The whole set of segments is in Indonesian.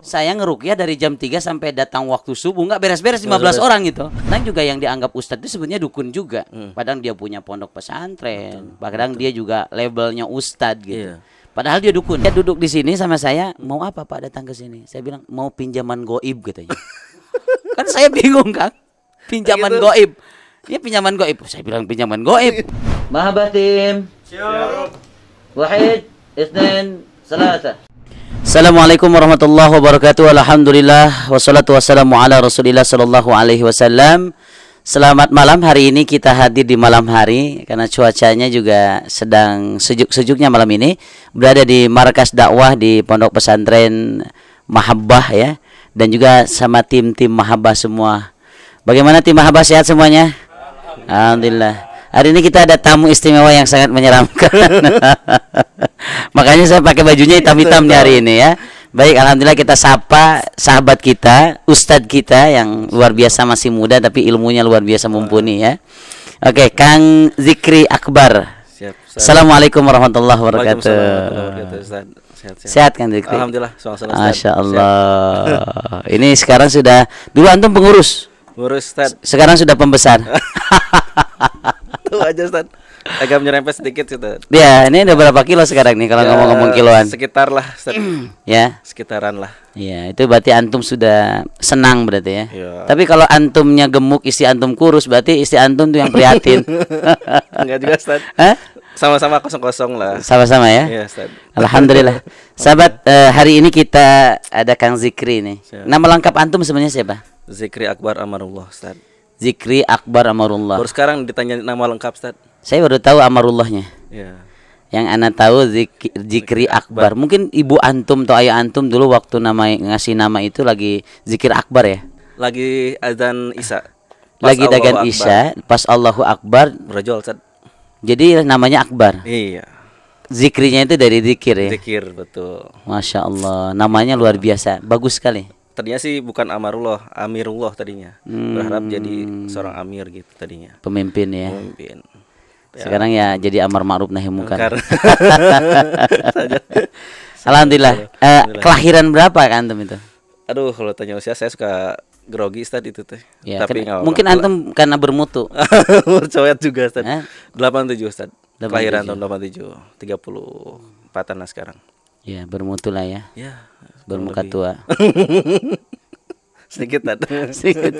Saya ngerukyah dari jam 3 sampai datang waktu subuh, nggak beres-beres 15 orang gitu. Dan juga yang dianggap ustadz itu sebenarnya dukun juga. Padahal dia punya pondok pesantren, padahal dia juga labelnya ustadz gitu. Padahal dia dukun. Dia duduk di sini sama saya, mau apa Pak datang ke sini? Saya bilang mau pinjaman goib katanya. Kan saya bingung kan, pinjaman goib. Dia pinjaman goib. Saya bilang pinjaman goib. Mahabatim. Siap. Wahid, Isnin, Salasa. Assalamualaikum warahmatullahi wabarakatuh. Alhamdulillah wassalatu wassalamu ala Rasulillah sallallahu alaihi wasallam. Selamat malam. Hari ini kita hadir di malam hari karena cuacanya juga sedang sejuk-sejuknya malam ini. Berada di markas dakwah di Pondok Pesantren Mahabbah ya, dan juga sama tim-tim Mahabbah semua. Bagaimana tim Mahabbah, sehat semuanya? Alhamdulillah. Hari ini kita ada tamu istimewa yang sangat menyeramkan. Makanya saya pakai bajunya hitam-hitam di hari ini ya. Baik, alhamdulillah kita sapa sahabat kita, ustadz kita yang luar biasa, masih muda tapi ilmunya luar biasa mumpuni ya. Oke, Kang Zikri Akbar. Siap. Assalamualaikum warahmatullahi wabarakatuh. Sehat, Kang Zikri. Alhamdulillah. Masya Allah. Ini sekarang sudah, dulu antum pengurus. Ngurus, Ustaz. Sekarang sudah pembesar. Tuh aja, Ustaz. Agak menyerempet sedikit, Ustaz. Ya, ini udah berapa kilo sekarang nih kalau ngomong-ngomong kiloan? Sekitar lah, Ustaz. Ya. Sekitaran lah. Ya, itu berarti antum sudah senang berarti ya. Ya. Tapi kalau antumnya gemuk, istri antum kurus, berarti istri antum tuh yang prihatin. Enggak juga, Ustaz. Hah? Sama-sama kosong-kosong lah. Sama-sama ya. Iya, Ustaz. Alhamdulillah. Sahabat, hari ini kita ada Kang Zikri nih. Siap. Nama lengkap antum sebenarnya siapa? Zikri Akbar Amarullah, Ustaz. Zikri Akbar Amarullah. Baru sekarang ditanya nama lengkap, Ustaz. Saya baru tahu Amarullahnya. Iya. Yang anak tahu Zikri Akbar. Mungkin ibu antum atau ayah antum dulu waktu ngasih nama itu lagi Zikir Akbar ya. Lagi azan Isya. Lagi dagan Isya, pas Allahu Akbar berjol, Ustaz. Jadi namanya Akbar. Iya. Zikrinya itu dari zikir ya. Zikir, betul. Masya Allah, namanya luar biasa, bagus sekali. Tadinya sih bukan Amarullah, Amirullah tadinya. Berharap jadi seorang amir gitu tadinya. Pemimpin ya. Pemimpin. Sekarang ya jadi amar ma'ruf nahi munkar. Munkar. Alhamdulillah. Kelahiran berapa kan antum itu? Aduh, kalau tanya usia saya suka grogi, Ustaz, itu teh. Ya, tapi mungkin antum karena bermutu. Bercoet juga, Ustaz. 87, Ustaz. 87. Kelahiran tahun 87, 34-an lah sekarang. Ya, bermutu lah ya. Ya, bermuka tua. Sedikit ada. Sedikit.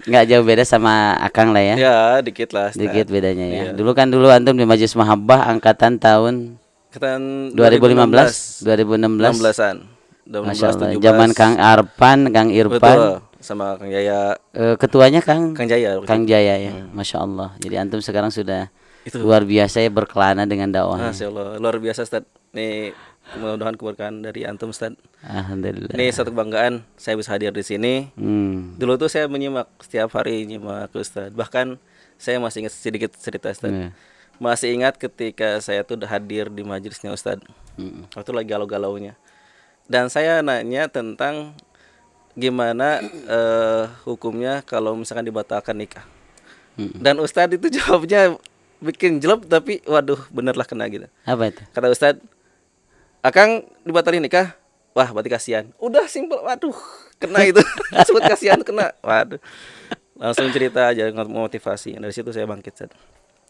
Nggak jauh beda sama Akang lah ya. Ya, dikit lah, Ustaz. Dikit bedanya ya. Iya. Dulu antum di Majelis Mahabbah angkatan tahun 2015, 2016-an. Masya Allah. Zaman Kang Arpan, Kang Irfan. Betul. Sama Kang Jaya. Ketuanya Kang Jaya. Kang Jaya ya. Masya Allah. Jadi antum sekarang sudah luar biasa ya berkelana dengan dakwah. Masya Allah, luar biasa, Ustaz. Nih, mudah-mudahan keberkahan dari antum, Ustaz. Alhamdulillah. Ini satu kebanggaan saya bisa hadir di sini. Dulu tuh saya menyimak setiap hari, nyimak Ustaz. Bahkan saya masih ingat sedikit cerita, Ustaz. Masih ingat ketika saya tuh hadir di majelisnya Ustaz. Waktu lagi galau-galaunya. Dan saya nanya tentang gimana hukumnya kalau misalkan dibatalkan nikah. Dan Ustaz itu jawabnya bikin jelek, tapi waduh, benerlah kena gitu. Apa itu? Kata Ustaz, Akang dibatalin nikah, wah berarti kasihan. Udah simpel, waduh, kena itu. Sebut kasihan kena, waduh. Langsung cerita aja, motivasi. Dari situ saya bangkit, Ustaz.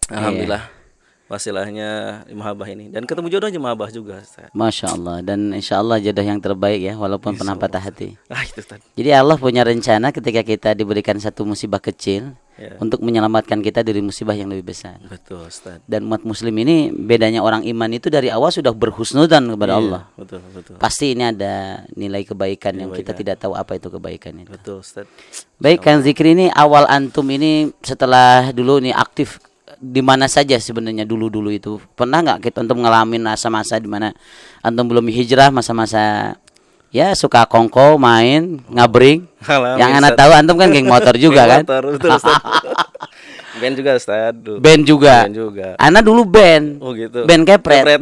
Alhamdulillah. Wasilahnya Mahabbah ini, dan ketemu jodohnya Mahabbah juga, Ustaz. Masya Allah. Dan insya Allah jodoh yang terbaik ya, walaupun pernah patah hati. Itu, Ustaz. Jadi Allah punya rencana ketika kita diberikan satu musibah kecil untuk menyelamatkan kita dari musibah yang lebih besar. Betul, Ustaz. Dan umat muslim ini bedanya orang iman itu dari awal sudah berhusnudzan kepada Allah. Betul. Pasti ini ada nilai kebaikan yang kita tidak tahu apa itu kebaikan itu. Betul, Ustaz. Baik, Kang Zikri, ini awal antum ini setelah dulu nih aktif di mana saja sebenarnya dulu itu? Pernah nggak kita untuk ngalamin masa-masa di mana antum belum hijrah, masa-masa ya suka kongko, main, ngabring? Yang anak tahu antum kan geng motor juga kan? Motor, betul, Ustaz. Band juga, Ustaz. Band juga. Anak dulu band. Oh gitu. Band kepret.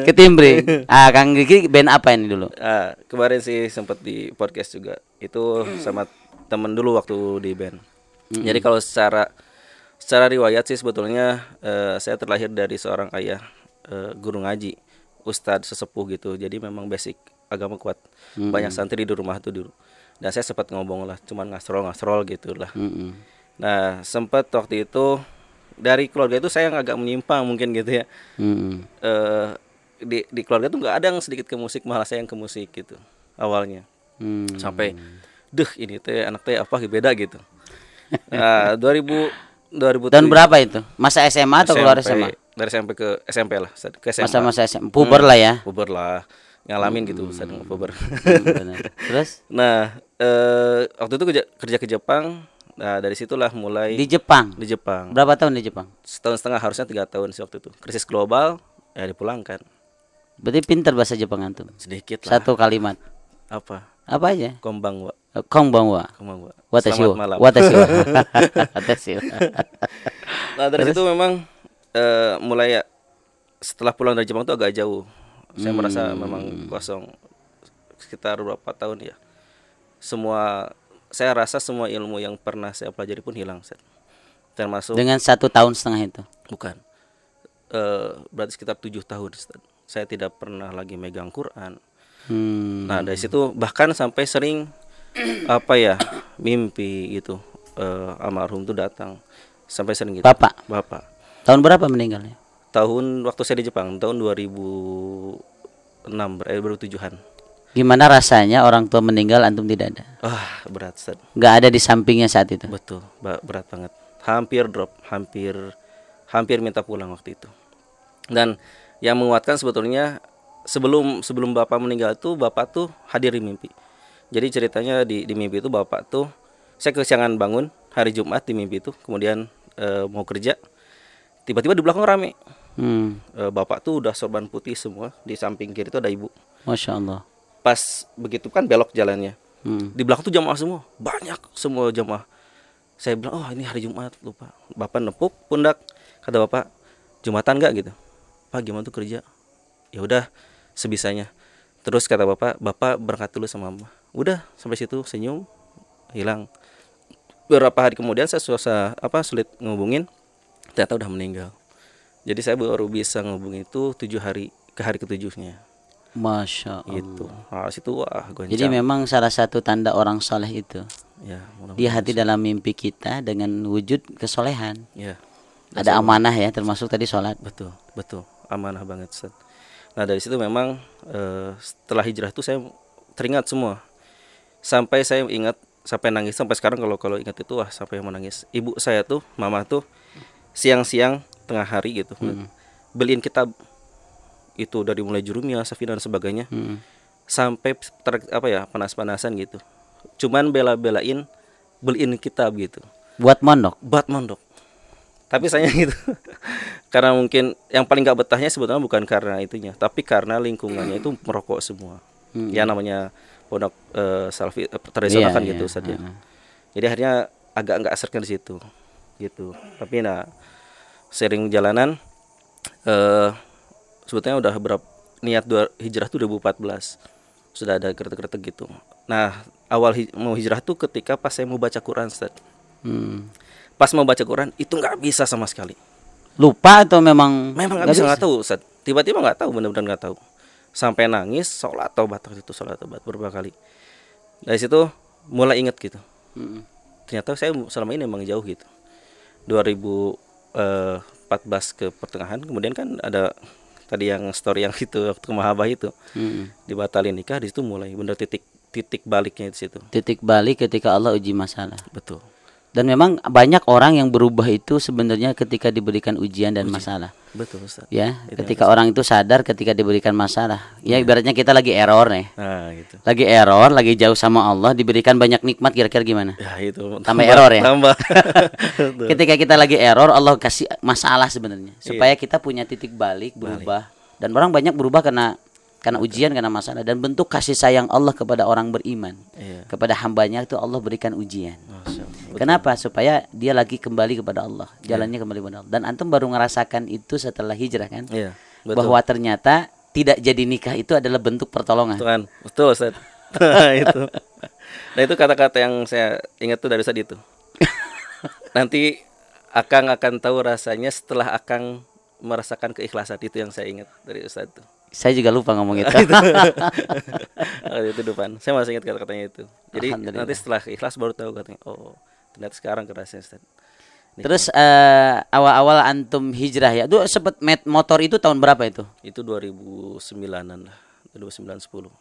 Ketimbring. Kang Zikri band apa ini dulu? Kemarin sih sempat di podcast juga. Itu sama temen dulu waktu di band. Jadi kalau secara riwayat sih sebetulnya saya terlahir dari seorang ayah guru ngaji. ustadz sesepuh gitu. Jadi memang basic agama kuat. Banyak santri di rumah tuh dulu. Dan saya sempat ngomong lah, cuman ngasrol gitu lah. Nah, sempat waktu itu dari keluarga itu saya agak menyimpang mungkin gitu ya. Di keluarga tuh nggak ada yang sedikit ke musik, malah saya yang ke musik gitu awalnya. Sampai ini teh anak teh apa beda gitu. Nah, 2007 Tahun berapa itu? Masa SMA atau keluar SMA? Dari SMP ke SMP lah, ke SMA. Masa-masa SMA. Puber lah ya. Puber lah, ngalamin gitu sedang puber. Benar. Terus? Nah, waktu itu kerja ke Jepang. Nah, dari situlah mulai Di Jepang. Di Jepang. Berapa tahun di Jepang? Setahun setengah, harusnya 3 tahun sih waktu itu. Krisis global, ya dipulangkan. Berarti pintar bahasa Jepang antum. Sedikit lah. Satu kalimat. Apa? Apa aja? Konbanwa. Konbanwa. Konbanwa. Watashi Selamat wa. malam. Watashi wa. Watashi wa. Nah, dari situ memang mulai ya, setelah pulang dari Jepang itu agak jauh. Saya merasa memang kosong. Sekitar berapa tahun ya. Saya rasa semua ilmu yang pernah saya pelajari pun hilang, Ustaz. Termasuk Dengan 1 tahun setengah itu. bukan. Berarti sekitar 7 tahun, Ustaz. Saya tidak pernah lagi megang Quran. Nah, dari situ bahkan sampai sering mimpi gitu. Almarhum itu datang. Sampai sering gitu. Bapak. Tahun berapa meninggalnya? Tahun waktu saya di Jepang, tahun 2006, 2007-an. Gimana rasanya orang tua meninggal antum tidak ada? Berat, Ustaz. Nggak ada di sampingnya saat itu. Betul, berat banget. Hampir drop, hampir minta pulang waktu itu. Dan yang menguatkan sebetulnya sebelum Bapak meninggal tuh, Bapak tuh hadir di mimpi. Jadi ceritanya di mimpi itu Bapak tuh, saya kesiangan bangun hari Jumat di mimpi itu, kemudian mau kerja, tiba-tiba di belakang rame. Bapak tuh udah sorban putih semua, di samping kiri itu ada ibu. Masya Allah. Pas begitu kan belok jalannya, di belakang tuh jamaah semua, banyak semua jamaah. Saya bilang, ini hari Jumat, lupa. Bapak nepuk pundak, kata Bapak, Jumatan nggak gitu? Pak, gimana tuh kerja? Ya udah sebisanya. Terus kata Bapak berangkat dulu sama Mama. Udah sampai situ, senyum, hilang. Beberapa hari kemudian saya sulit ngehubungin, ternyata udah meninggal. Jadi saya baru bisa ngehubungin itu 7 hari, ke hari ke-7-nya. Masya Allah. Gitu. Situ goncang. Jadi memang salah satu tanda orang soleh itu, ya, dia hati dalam mimpi kita dengan wujud kesolehan. Ya. Ada amanah ya, termasuk tadi sholat. Betul, amanah banget, Ustaz. Nah, dari situ memang setelah hijrah itu saya teringat semua. Sampai saya ingat, sampai nangis, sampai sekarang kalau ingat itu sampai mau nangis. Ibu saya tuh, mama tuh siang-siang tengah hari gitu, beliin kitab itu dari mulai Jurumiyah, Safinah dan sebagainya, sampai panas-panasan gitu. Cuman bela-belain beliin kitab gitu. Buat mondok. Tapi saya gitu. Karena mungkin yang paling gak betahnya sebetulnya bukan karena itunya, tapi karena lingkungannya itu merokok semua. Ya namanya pondok salafi tradisional kan gitu saja. Jadi akhirnya agak nggak asik di situ gitu. Tapi sering jalanan sebetulnya udah niat hijrah tuh 2014. Sudah ada kretek-kretek gitu. Nah, awal mau hijrah tuh ketika pas saya mau baca Quran, Ustaz. Pas mau baca Quran itu nggak bisa sama sekali. Lupa atau memang nggak bisa, nggak tahu, Ustaz. Tiba-tiba nggak tahu, benar-benar nggak tahu. Sampai nangis, sholat taubat beberapa kali. Dari situ mulai inget gitu. Ternyata saya selama ini emang jauh gitu. 2014 ke pertengahan, kemudian kan ada tadi yang story yang itu waktu ke Mahabah itu, dibatalin nikah. Di situ mulai bener titik baliknya di situ. Titik balik ketika Allah uji masalah. Betul. Dan memang banyak orang yang berubah itu sebenarnya ketika diberikan ujian dan masalah. Betul, Ustaz. Ya, ketika orang itu sadar ketika diberikan masalah. Ya, ibaratnya kita lagi error nih. Gitu. Lagi error, lagi jauh sama Allah, diberikan banyak nikmat, kira-kira gimana? Ya, itu. Tambah error ya. Tambah. Ketika kita lagi error, Allah kasih masalah sebenarnya supaya kita punya titik balik, berubah. Dan orang banyak berubah karena ujian, karena masalah, dan bentuk kasih sayang Allah kepada orang beriman. Kepada hambanya itu Allah berikan ujian. Kenapa? Supaya dia lagi kembali kepada Allah, jalannya kembali kepada Allah. Dan antum baru ngerasakan itu setelah hijrah kan? Bahwa ternyata tidak jadi nikah itu adalah bentuk pertolongan. Betul, Ustaz. Itu. Nah, itu kata-kata yang saya ingat tuh dari Ustaz itu. Nanti Akang akan tahu rasanya setelah Akang merasakan keikhlasan, itu yang saya ingat dari Ustaz itu. Saya juga lupa ngomong itu. Itu depan. Saya masih ingat kata-katanya itu. Jadi nanti setelah ikhlas baru tahu katanya. Oh, ternyata sekarang kerasnya Ustaz. Terus awal-awal antum hijrah ya. Itu sempat motor itu tahun berapa itu? Itu 2009-an lah. 2009 10.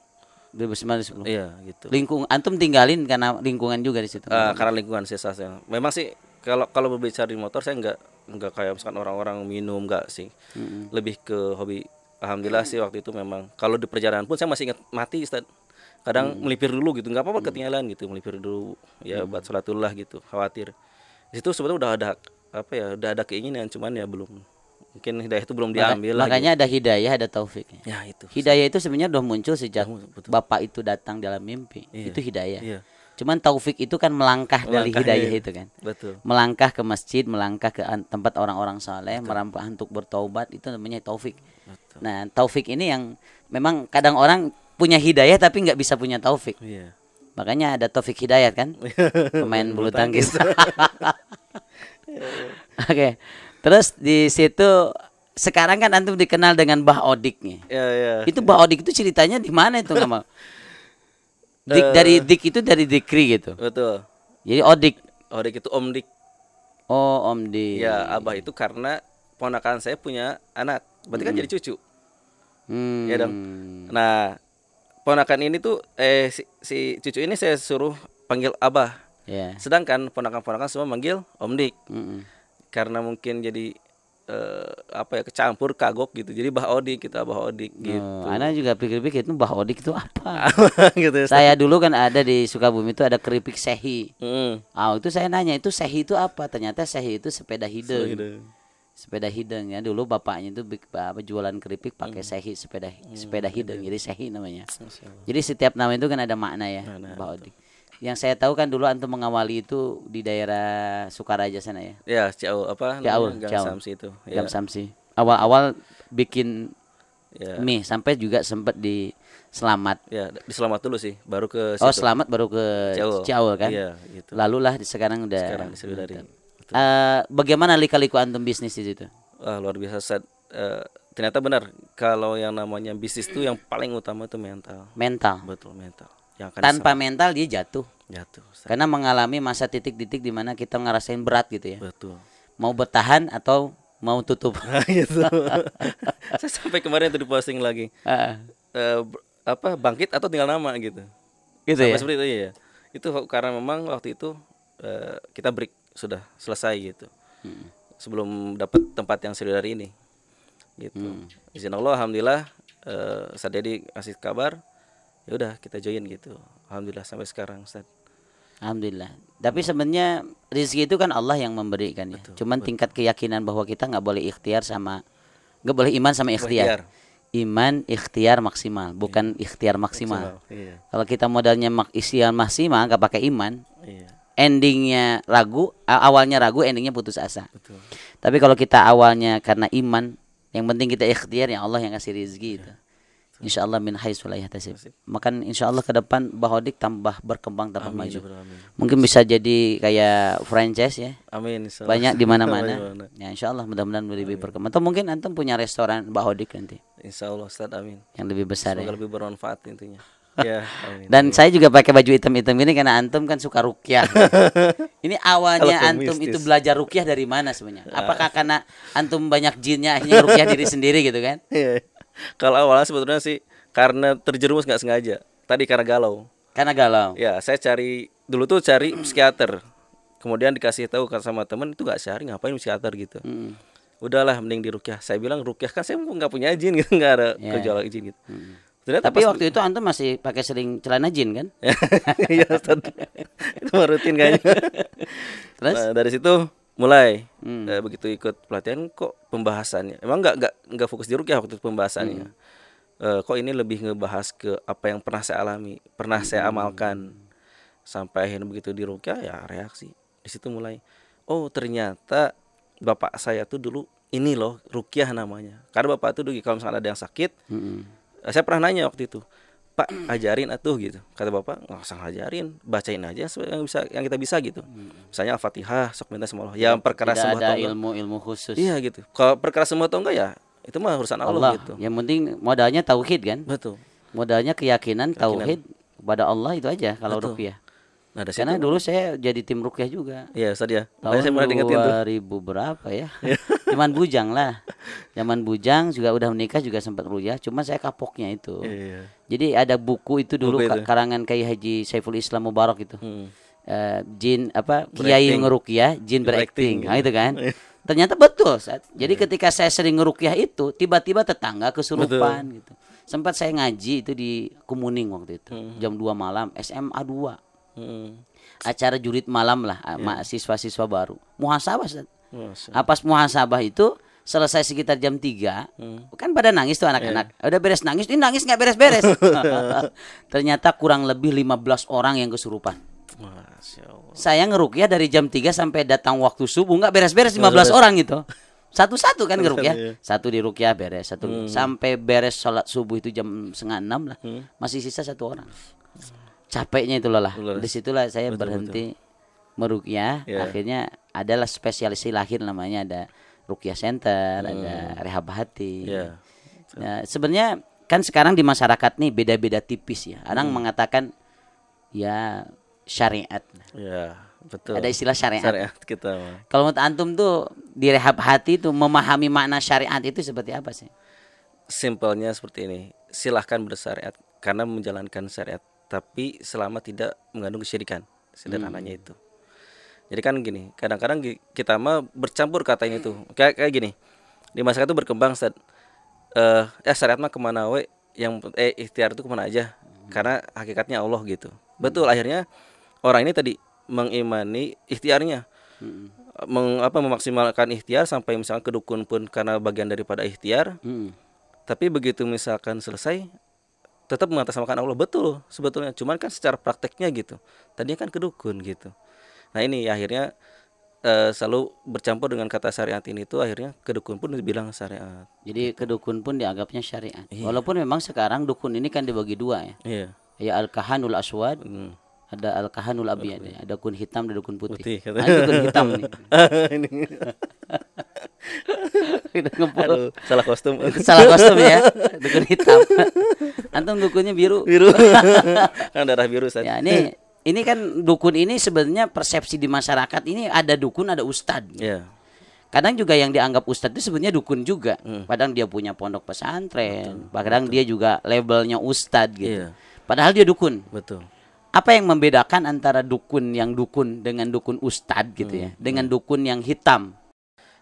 2009 10. Iya, gitu. Antum tinggalin karena lingkungan juga di situ. Karena lingkungan saya. Memang sih kalau berbicara di motor saya enggak kayak misalkan orang-orang minum, enggak sih. Lebih ke hobi. Alhamdulillah sih waktu itu memang kalau di perjalanan pun saya masih ingat mati Ustaz. Kadang melipir dulu gitu, enggak apa-apa ketinggalan gitu, melipir dulu ya buat sholatullah gitu, khawatir. Di situ sebetulnya udah ada udah ada keinginan, cuman ya belum, mungkin hidayah itu belum diambil. Makanya ada hidayah, ada taufik. Ya itu. Hidayah itu sebenarnya udah muncul sejak bapak itu datang dalam mimpi. Itu hidayah. Iya. Cuman taufik itu kan melangkah dari hidayah itu kan. Betul. Melangkah ke masjid, melangkah ke tempat orang-orang saleh, melangkah untuk bertaubat, itu namanya taufik. Betul. Nah, taufik ini yang memang kadang orang punya hidayah tapi nggak bisa punya taufik. Iya. Makanya ada Taufik Hidayat kan, pemain bulu tangkis. Oke. Terus di situ sekarang kan antum dikenal dengan Bah Odik nih. Iya. Itu Bah Odik itu ceritanya di mana itu nggak mau? Dik itu dari Dikri gitu. Betul. Jadi Odik. Odik itu Om Dik. Oh, Om Dik. Ya, Abah itu karena ponakan saya punya anak. Berarti kan jadi cucu. Ya dong. Nah, ponakan ini tuh si cucu ini saya suruh panggil Abah. Yeah. Sedangkan ponakan-ponakan semua manggil Om Dik. Karena mungkin jadi kecampur kagok gitu. Jadi Bah Odik kita Bah Odik gitu. Ana juga pikir-pikir itu Bah Odik itu apa? Gitu. Saya dulu kan ada di Sukabumi itu ada keripik sehi. Itu saya nanya itu sehi itu apa? Ternyata sehi itu sepeda hidung. Sepeda hidung ya, dulu bapaknya itu jualan keripik pakai sehi, sepeda hidung, jadi sehi namanya. Jadi setiap nama itu kan ada makna ya, Pak Odik. Yang saya tahu kan dulu antum mengawali itu di daerah Sukaraja sana ya. Ya, Ciau Gang Samsi itu. Gang Samsi. Awal-awal bikin mie sampai juga sempat di Selamat. Ya, di Selamat dulu sih, baru ke situ. Oh, Selamat baru ke Ciau kan. Iya, gitu. Lalulah sekarang udah. Sekarang di Sriwidari. Bagaimana lika-liku antum bisnis di situ? Luar biasa Ustaz. Ternyata benar kalau yang namanya bisnis itu yang paling utama itu mental. Betul, mental. Yang tanpa mental dia jatuh Ustaz. Karena mengalami masa titik-titik di mana kita ngerasain berat gitu ya. Betul. Mau bertahan atau mau tutup. Gitu. Saya sampai kemarin itu diposting lagi. Bangkit atau tinggal nama gitu. Gitu sampai ya. Seperti itu ya. Itu karena memang waktu itu kita break sudah selesai gitu. Sebelum dapat tempat yang Sriwidari ini. Gitu. Izin Allah alhamdulillah Ustaz Dedi kasih kabar. Ya udah kita join gitu. Alhamdulillah sampai sekarang Ustaz. Alhamdulillah. Tapi sebenarnya rezeki itu kan Allah yang memberikan ya. Cuman tingkat keyakinan bahwa kita nggak boleh boleh iman sama ikhtiar. Iman ikhtiar maksimal, bukan ikhtiar maksimal. Iya. Kalau kita modalnya ikhtiar maksimal nggak pakai iman. Iya. Endingnya ragu, awalnya ragu, endingnya putus asa. Betul. Tapi kalau kita awalnya karena iman, yang penting kita ikhtiar, ya Allah yang kasih rezeki itu. Insya Allah min haitsu la yahtasib. Maka insya Allah ke depan Bah Odik tambah berkembang, tambah maju. Mungkin bisa jadi kayak franchise ya. Amin. Banyak di mana-mana. Ya insya Allah mudah-mudahan lebih berkembang. Atau mungkin antum punya restoran Bah Odik nanti. Insya Allah Ustaz, amin. Yang lebih besar. Semoga ya. lebih bermanfaat intinya. Ya, amin. Dan saya juga pakai baju hitam-hitam ini karena antum kan suka ruqyah. Ini awalnya antum itu belajar ruqyah dari mana sebenarnya? Apakah karena antum banyak jinnya akhirnya ruqyah diri sendiri gitu kan? Kalau awalnya sebetulnya sih karena terjerumus nggak sengaja. Tadi karena galau. Karena galau. Ya, saya cari psikiater. Kemudian dikasih tahu sama teman itu nggak sehari ngapain psikiater gitu. Udahlah mending di ruqyah. Saya bilang ruqyah kan saya nggak punya izin gitu, nggak ada gejala izin gitu. Tapi waktu itu antum masih pakai sering celana jin kan? Iya, itu mah rutin kayaknya. Terus dari situ mulai begitu ikut pelatihan kok pembahasannya emang nggak fokus di ruqyah waktu itu pembahasannya. Kok ini lebih ngebahas ke apa yang pernah saya alami, pernah saya amalkan. Sampai akhirnya begitu di ruqyah ya reaksi. Di situ mulai ternyata bapak saya tuh dulu ini loh ruqyah namanya. Karena bapak tuh dulu kalau misalnya ada yang sakit, saya pernah nanya waktu itu, Pak ajarin atuh gitu. Kata bapak nggak usah ngajarin, bacain aja yang kita bisa gitu. Misalnya Al-Fatihah, sok minta sama Allah. Ya perkara semua tidak ada ilmu khusus. Iya gitu. Kalau perkara semua atau enggak ya Itu mah urusan Allah gitu. Yang penting modalnya tauhid kan? Betul. Modalnya keyakinan. Tauhid kepada Allah itu aja kalau ruqyah. Nah, Karena dulu saya jadi tim ruqyah juga. Iya, Ustaz ya. Tahun Saya pernah diingetin tuh. 2000 berapa ya? Zaman bujang lah. Zaman bujang juga udah menikah juga sempat ruqyah, cuma saya kapoknya itu. Iya. Jadi ada buku itu dulu Buku itu. karangan Kiai Haji Saiful Islam Mubarak itu. Jin apa? Kiai ngeruqyah, jin berakting. Nah, itu kan. Ternyata betul, Ustaz. Jadi ketika saya sering ngeruqyah itu, tiba-tiba tetangga kesurupan gitu. Sempat saya ngaji itu di Kumuning waktu itu. Jam 2 malam, SMA 2. Acara jurid malam lah, siswa-siswa baru. Muhasabah, Ustaz. Pas muhasabah itu selesai sekitar jam 3, kan pada nangis tuh anak-anak. Udah beres nangis, ini nangis nggak beres-beres. Ternyata kurang lebih 15 orang yang kesurupan. Masya Allah. Saya ngeruqyah dari jam 3 sampai datang waktu subuh nggak beres-beres 15 orang gitu. Satu-satu kan ngeruqyah. Satu di ruqyah beres, sampai beres sholat subuh itu jam 5:30 lah. Masih sisa 1 orang. Capeknya itulah lah. Disitulah saya berhenti meruqyah. Akhirnya adalah spesialisasi lahir namanya, ada ruqyah center, ada rehab hati. Nah, sebenarnya kan sekarang di masyarakat nih beda-beda tipis ya. Orang mengatakan ya syariat. Ya, betul. Ada istilah syariat. Syariat kita. Kalau menurut antum tuh di rehab hati tuh memahami makna syariat itu seperti apa sih? Simpelnya seperti ini. Silahkan bersyariat karena menjalankan syariat, tapi selama tidak mengandung kesyirikan. Sederhananya itu. Jadi kan gini, kadang-kadang kita mah bercampur katanya itu. Kayak gini. Di masyarakat itu berkembang syariat mah kemana we, yang ikhtiar itu kemana aja. Karena hakikatnya Allah gitu. Betul, akhirnya orang ini tadi mengimani ikhtiarnya. Memaksimalkan ikhtiar sampai misalkan ke dukun pun karena bagian daripada ikhtiar. Tapi begitu misalkan selesai tetap mengatasnamakan Allah, betul sebetulnya, cuman kan secara prakteknya gitu tadinya kan ke dukun gitu. Nah ini akhirnya selalu bercampur dengan kata syariat ini tuh, akhirnya ke dukun pun dibilang syariat. Jadi ke dukun pun dianggapnya syariat. Walaupun memang sekarang dukun ini kan dibagi 2 ya. Ya al-kahanul aswad, ada al-kahanul abyad, ada dukun hitam dan dukun putih. Nah, dukun hitam nih. Aduh, salah kostum. Salah kostum ya, dukun hitam. Antum dukunnya biru. Kan darah biru Ustaz. Ya, ini kan dukun ini sebenarnya persepsi di masyarakat ini ada dukun, ada ustad. Kadang juga yang dianggap ustad itu sebenarnya dukun juga. Kadang dia punya pondok pesantren, kadang dia juga labelnya ustad gitu. Padahal dia dukun. Betul. Apa yang membedakan antara dukun yang dukun dengan dukun ustad gitu ya, dengan dukun yang hitam?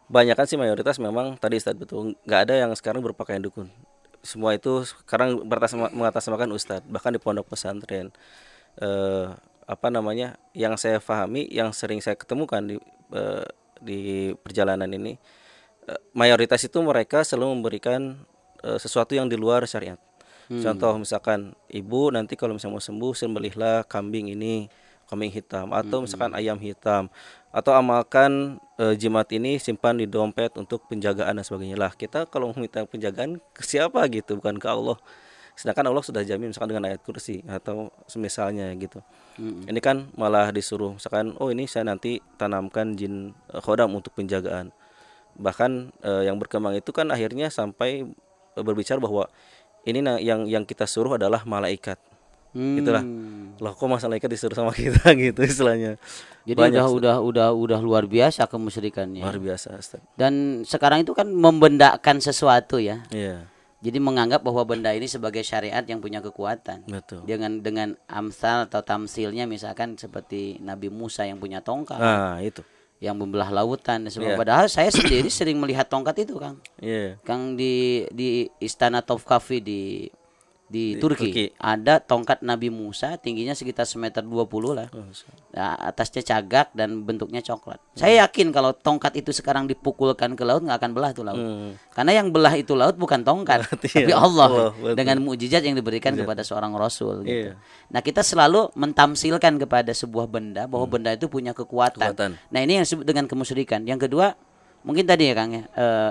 Banyakan sih mayoritas memang tadi Ustaz, betul. Nggak ada yang sekarang berpakaian dukun. Semua itu sekarang mengatasnamakan ustad. Bahkan di pondok pesantren, yang saya pahami, yang sering saya ketemukan di perjalanan ini, mayoritas itu mereka selalu memberikan sesuatu yang di luar syariat. Contoh misalkan ibu nanti kalau misalnya mau sembuh, sembelihlah kambing ini, kambing hitam, atau misalkan ayam hitam, atau amalkan jimat ini simpan di dompet untuk penjagaan dan sebagainya. Lah kita kalau meminta penjagaan ke siapa gitu, bukan ke Allah. Sedangkan Allah sudah jamin misalkan dengan ayat kursi atau semisalnya gitu. Ini kan malah disuruh misalkan, oh ini saya nanti tanamkan jin khodam untuk penjagaan. Bahkan yang berkembang itu kan akhirnya sampai berbicara bahwa ini yang kita suruh adalah malaikat. Itulah. Loh kok malaikat disuruh sama kita gitu istilahnya. Jadi udah luar biasa kemusyrikannya. Luar biasa, Ustaz. Dan sekarang itu kan membendakan sesuatu ya. Iya. Jadi menganggap bahwa benda ini sebagai syariat yang punya kekuatan. Betul. Dengan amsal atau tamsilnya misalkan seperti Nabi Musa yang punya tongkat. Nah, itu. Yang membelah lautan dan sebagainya. Padahal saya sendiri sering melihat tongkat itu, Kang. Kang di Istana Topkapi di Turki ada tongkat Nabi Musa, tingginya sekitar 1,20 meter lah. Nah, atasnya cagak dan bentuknya coklat. Saya yakin kalau tongkat itu sekarang dipukulkan ke laut nggak akan belah tuh laut. Karena yang belah itu laut bukan tongkat, tapi Allah dengan mukjizat yang diberikan kepada seorang rasul gitu. Nah, kita selalu mentamsilkan kepada sebuah benda bahwa benda itu punya kekuatan. Nah, ini yang disebut dengan kemusyrikan. Yang kedua, mungkin tadi ya Kang ya,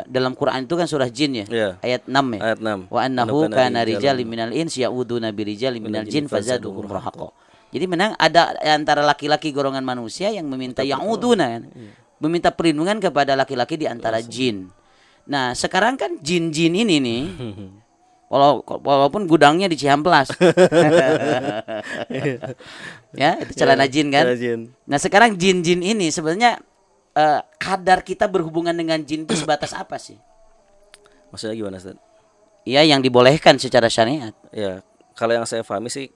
dalam Quran itu kan surah jin ya, ayat 6 ya. Ayat 6. Wa annahu kana rijalun minal ins ya'uduna birijali minal jin fazaduhum rahaqa. Jadi memang ada antara laki-laki golongan manusia yang meminta ya'uduna kan, meminta perlindungan kepada laki-laki di antara jin. Nah, sekarang kan jin-jin ini nih, walaupun gudangnya di Cihamplas. Ya, itu celana jin kan. Nah, sekarang jin-jin ini sebenarnya kadar kita berhubungan dengan jin itu sebatas apa sih? Maksudnya gimana, Ustaz? Ya, yang dibolehkan secara syariat. Ya, kalau yang saya pahami sih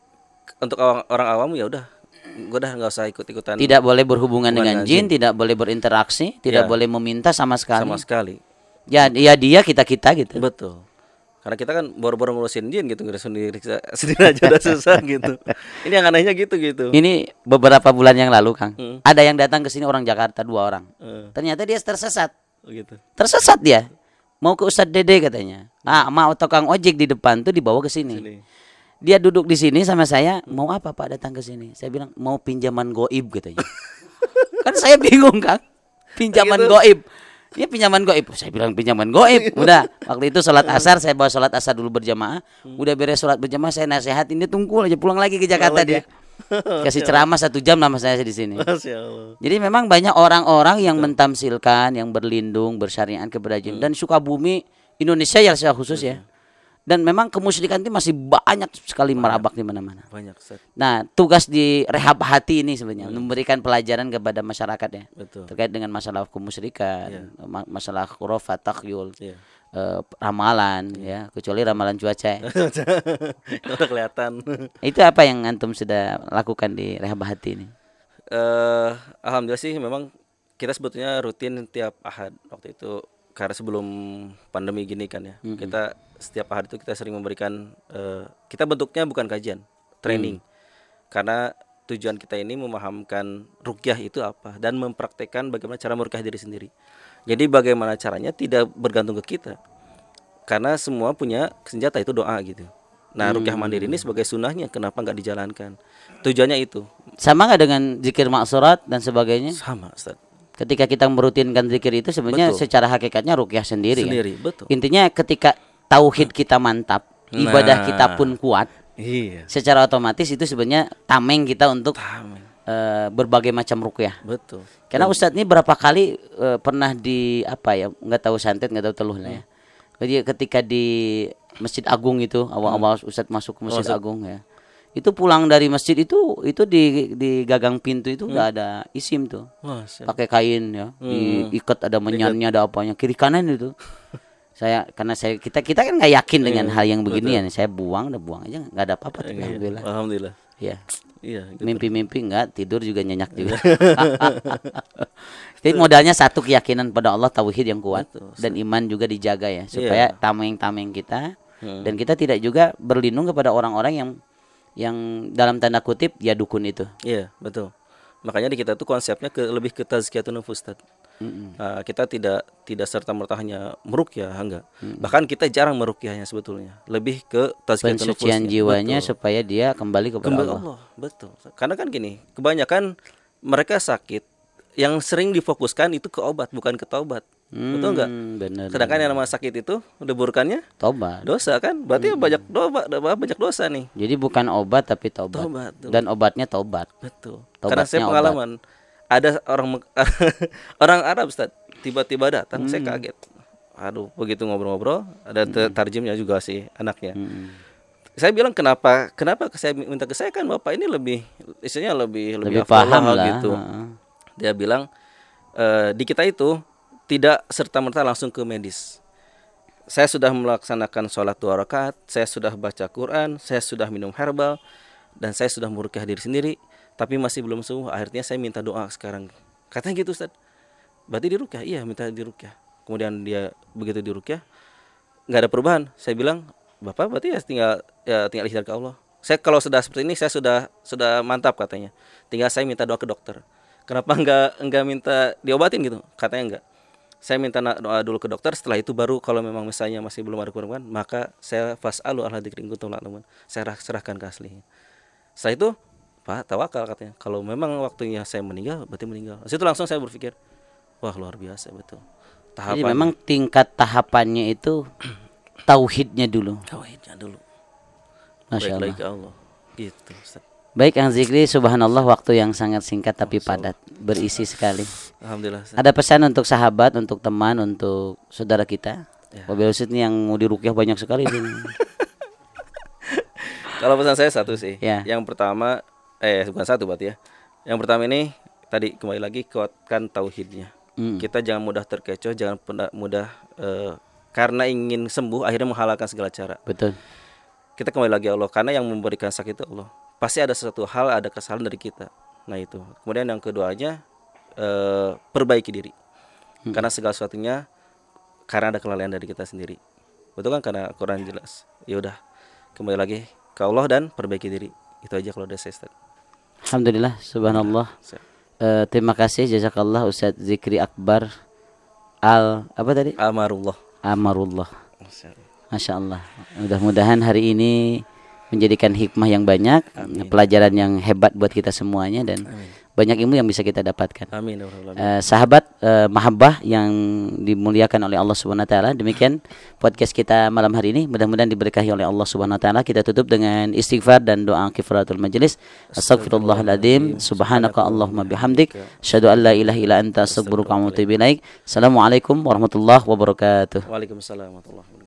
untuk orang awam ya udah, gue udah nggak usah ikut-ikutan. Tidak boleh berhubungan dengan jin, tidak boleh berinteraksi, tidak boleh meminta sama sekali. Sama sekali. Ya, dia kita gitu. Betul. Karena kita kan baru-baru ngurusin jin gitu, sendiri aja udah susah gitu. Ini yang anehnya gitu. Ini beberapa bulan yang lalu, Kang. Ada yang datang ke sini orang Jakarta 2 orang. Ternyata dia tersesat. Gitu. Tersesat dia. Mau ke Ustadz Dede katanya. Mau tukang ojek di depan tuh dibawa ke sini. Dia duduk di sini sama saya, mau apa Pak datang ke sini? Saya bilang mau pinjaman goib katanya. Kan saya bingung, Kang. Pinjaman goib. Ini pinjaman goib. Saya bilang pinjaman goib. Udah, waktu itu sholat asar, saya bawa sholat asar dulu berjamaah. Udah beres sholat berjamaah, saya nasihatin dia tunggu aja pulang lagi ke Jakarta dia. Kasih ceramah 1 jam lama saya di sini. Jadi memang banyak orang-orang yang mentamsilkan, yang berlindung, bersyariat kepada jin. Dan Sukabumi, Indonesia ya secara khusus ya. Dan memang kemusyrikan itu masih banyak sekali merabak di mana-mana. Nah, tugas di rehab hati ini sebenarnya memberikan pelajaran kepada masyarakat ya. Terkait dengan masalah kemusyrikan, masalah khurafat, takhyul, ramalan ya, kecuali ramalan cuaca. Udah kelihatan. Itu apa yang antum sudah lakukan di rehab hati ini? Alhamdulillah sih memang kita sebetulnya rutin tiap Ahad waktu itu. Karena sebelum pandemi gini kan ya, kita setiap hari itu kita sering memberikan, kita bentuknya bukan kajian, training. Karena tujuan kita ini memahamkan ruqyah itu apa dan mempraktekkan bagaimana cara meruqyah diri sendiri. Jadi bagaimana caranya tidak bergantung ke kita, karena semua punya senjata itu doa gitu. Nah, ruqyah mandiri ini sebagai sunnahnya, kenapa nggak dijalankan? Tujuannya itu. Sama nggak dengan zikir maksurat dan sebagainya? Sama, Ustaz. Ketika kita merutinkan zikir itu sebenarnya secara hakikatnya ruqyah sendiri. Betul. Intinya ketika tauhid kita mantap, ibadah kita pun kuat, secara otomatis itu sebenarnya tameng kita untuk berbagai macam ruqyah. Betul. Karena Ustadz ini berapa kali pernah di apa ya, nggak tahu santet, nggak tahu teluh lah ya. Jadi ketika di Masjid Agung itu awal-awal Ustadz masuk ke Masjid Agung ya. Itu pulang dari masjid itu di gagang pintu itu udah ada isim tuh, pakai kain ya, diikat, ada menyannya, ada apanya, kiri kanan itu. Karena kita kan nggak yakin dengan hal yang beginian, saya buang aja, nggak ada apa-apa. Alhamdulillah. Ya. Iya. Gitu. Mimpi nggak, tidur juga nyenyak juga. Jadi modalnya satu, keyakinan pada Allah, tauhid yang kuat, dan iman juga dijaga ya, supaya tameng kita dan kita tidak juga berlindung kepada orang-orang yang dalam tanda kutip ya dukun itu. Iya, betul. Makanya di kita tuh konsepnya lebih ke tazkiyatun nufus. Kita tidak serta-merta hanya meruqyah, enggak. Bahkan kita jarang meruqyahnya sebetulnya. Lebih ke tazkiyatun nufus. Pensucian jiwanya supaya dia kembali kepada Allah. Betul. Karena kan gini, kebanyakan mereka sakit yang sering difokuskan itu ke obat, bukan ke taubat. Betul enggak? Benar. Sedangkan yang namanya sakit itu leburkannya tobat. Dosa kan? Berarti banyak dosa nih. Jadi bukan obat tapi tobat. Dan obatnya tobat. Betul. Karena saya pengalaman ada orang Arab, Ustaz, tiba-tiba datang, saya kaget. Aduh, begitu ngobrol-ngobrol, ada tarjimnya juga sih anaknya. Saya bilang kenapa saya minta ke saya, kan Bapak ini lebih paham lah gitu. Dia bilang di kita itu tidak serta-merta langsung ke medis. Saya sudah melaksanakan sholat 2 rakaat, saya sudah baca Quran, saya sudah minum herbal, dan saya sudah meruqyah diri sendiri, tapi masih belum sembuh. Akhirnya saya minta doa sekarang. Katanya gitu, Ustaz. Berarti diruqyah? Iya, minta diruqyah. Kemudian dia begitu diruqyah, nggak ada perubahan. Saya bilang, Bapak berarti tinggal ikhtiar ke Allah. Saya kalau sudah seperti ini, saya sudah mantap katanya. Tinggal saya minta doa ke dokter. Kenapa enggak minta diobatin gitu? Katanya enggak. Saya minta doa dulu ke dokter, setelah itu baru kalau memang misalnya masih belum ada perubahan, maka saya fas'alu ala dzikri in kuntum ta'lamun. Saya serahkan ke aslinya. Setelah itu, Pak, tawakal katanya. Kalau memang waktunya saya meninggal, berarti meninggal. Situ langsung saya berpikir, wah luar biasa betul. Jadi memang tingkat tahapannya itu tauhidnya dulu. Masya Allah. Allah. Gitu, Ustaz. Baik, Ang Zikri, subhanallah, waktu yang sangat singkat tapi padat, berisi sekali. Alhamdulillah. Ada pesan untuk sahabat, untuk teman, untuk saudara kita? Ya. Wabil Ustadz nih yang mau diruqyah banyak sekali ini. Kalau pesan saya satu sih. Ya. Yang pertama, bukan satu berarti ya. Yang pertama ini tadi kembali lagi kuatkan tauhidnya. Kita jangan mudah terkecoh, jangan mudah karena ingin sembuh akhirnya menghalalkan segala cara. Betul. Kita kembali lagi Allah, karena yang memberikan sakit itu Allah. Pasti ada sesuatu hal, ada kesalahan dari kita. Nah itu. Kemudian yang keduanya perbaiki diri. Karena segala sesuatunya karena ada kelalaian dari kita sendiri. Betul kan, karena Quran jelas. Ya udah, kembali lagi ke Allah dan perbaiki diri. Itu aja kalau dari saya, Ustaz. Alhamdulillah, subhanallah. Terima kasih jazakallah Ustadz Zikri Akbar apa tadi? Amarullah. Masya Allah. Mudah-mudahan hari ini menjadikan hikmah yang banyak, pelajaran yang hebat buat kita semuanya, dan banyak ilmu yang bisa kita dapatkan. Amin. Sahabat mahabbah yang dimuliakan oleh Allah Subhanahu wa taala, demikian podcast kita malam hari ini. Mudah-mudahan diberkahi oleh Allah Subhanahu wa taala. Kita tutup dengan istighfar dan doa kifaratul majelis. Astagfirullahaladzim, subhanaka Allahumma bihamdik, asyhadu an la ilaha illa anta astaghfiruka wa atubu ilaik. Assalamualaikum warahmatullahi wabarakatuh. Waalaikumsalam warahmatullahi wabarakatuh.